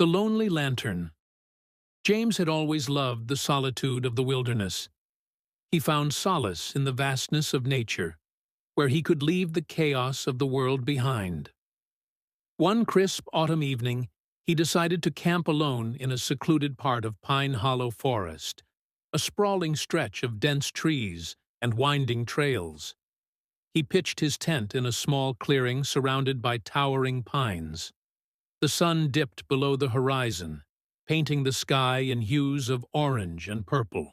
The Lonely Lantern. James had always loved the solitude of the wilderness. He found solace in the vastness of nature, where he could leave the chaos of the world behind. One crisp autumn evening, he decided to camp alone in a secluded part of Pine Hollow Forest, a sprawling stretch of dense trees and winding trails. He pitched his tent in a small clearing surrounded by towering pines. The sun dipped below the horizon, painting the sky in hues of orange and purple.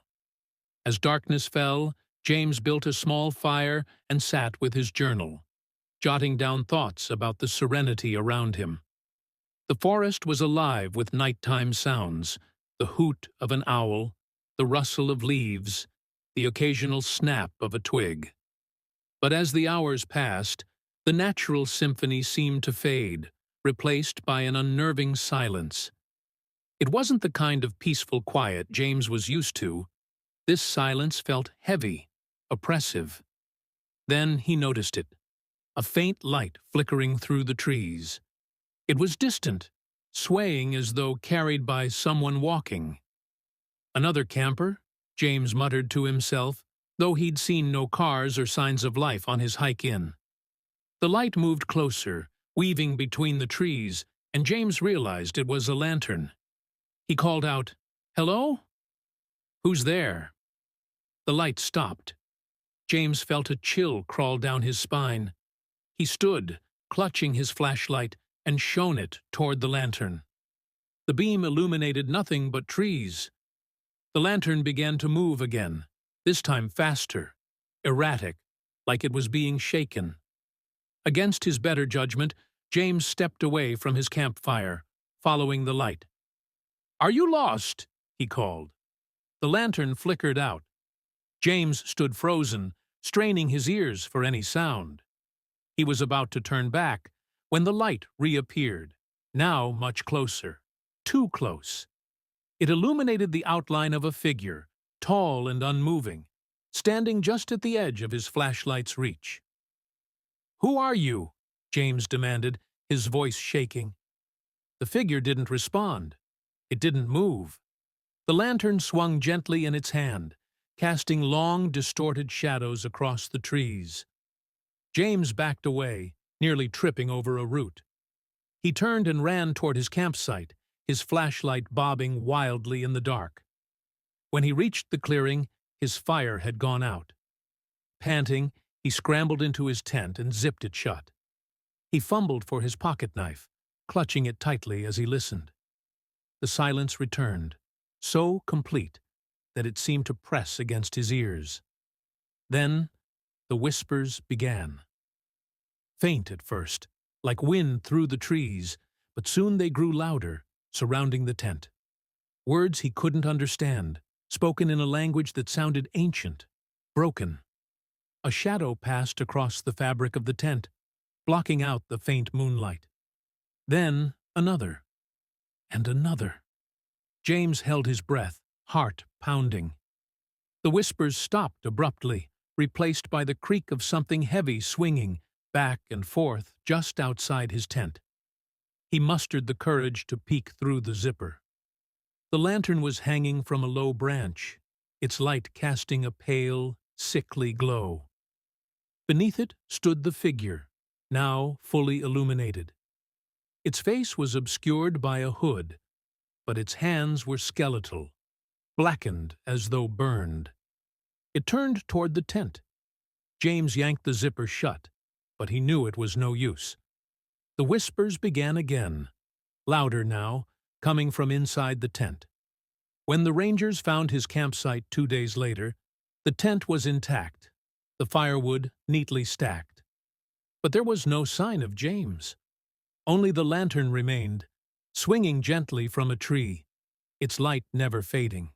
As darkness fell, James built a small fire and sat with his journal, jotting down thoughts about the serenity around him. The forest was alive with nighttime sounds, the hoot of an owl, the rustle of leaves, the occasional snap of a twig. But as the hours passed, the natural symphony seemed to fade, replaced by an unnerving silence. It wasn't the kind of peaceful quiet James was used to. This silence felt heavy, oppressive. Then he noticed it, a faint light flickering through the trees. It was distant, swaying as though carried by someone walking. Another camper, James muttered to himself, though he'd seen no cars or signs of life on his hike in. The light moved closer, weaving between the trees, and James realized it was a lantern. He called out, "Hello? Who's there?" The light stopped. James felt a chill crawl down his spine. He stood, clutching his flashlight, and shone it toward the lantern. The beam illuminated nothing but trees. The lantern began to move again, this time faster, erratic, like it was being shaken. Against his better judgment, James stepped away from his campfire, following the light. "Are you lost?" he called. The lantern flickered out. James stood frozen, straining his ears for any sound. He was about to turn back when the light reappeared, now much closer, too close. It illuminated the outline of a figure, tall and unmoving, standing just at the edge of his flashlight's reach. "Who are you?" James demanded, his voice shaking. The figure didn't respond. It didn't move. The lantern swung gently in its hand, casting long, distorted shadows across the trees. James backed away, nearly tripping over a root. He turned and ran toward his campsite, his flashlight bobbing wildly in the dark. When he reached the clearing, his fire had gone out. Panting, he scrambled into his tent and zipped it shut. He fumbled for his pocket knife, clutching it tightly as he listened. The silence returned, so complete that it seemed to press against his ears. Then the whispers began. Faint at first, like wind through the trees, but soon they grew louder, surrounding the tent. Words he couldn't understand, spoken in a language that sounded ancient, broken. A shadow passed across the fabric of the tent, blocking out the faint moonlight. Then another, and another. James held his breath, heart pounding. The whispers stopped abruptly, replaced by the creak of something heavy swinging back and forth just outside his tent. He mustered the courage to peek through the zipper. The lantern was hanging from a low branch, its light casting a pale, sickly glow. Beneath it stood the figure, now fully illuminated. Its face was obscured by a hood, but its hands were skeletal, blackened as though burned. It turned toward the tent. James yanked the zipper shut, but he knew it was no use. The whispers began again, louder now, coming from inside the tent. When the Rangers found his campsite 2 days later, the tent was intact, the firewood neatly stacked. But there was no sign of James. Only the lantern remained, swinging gently from a tree, its light never fading.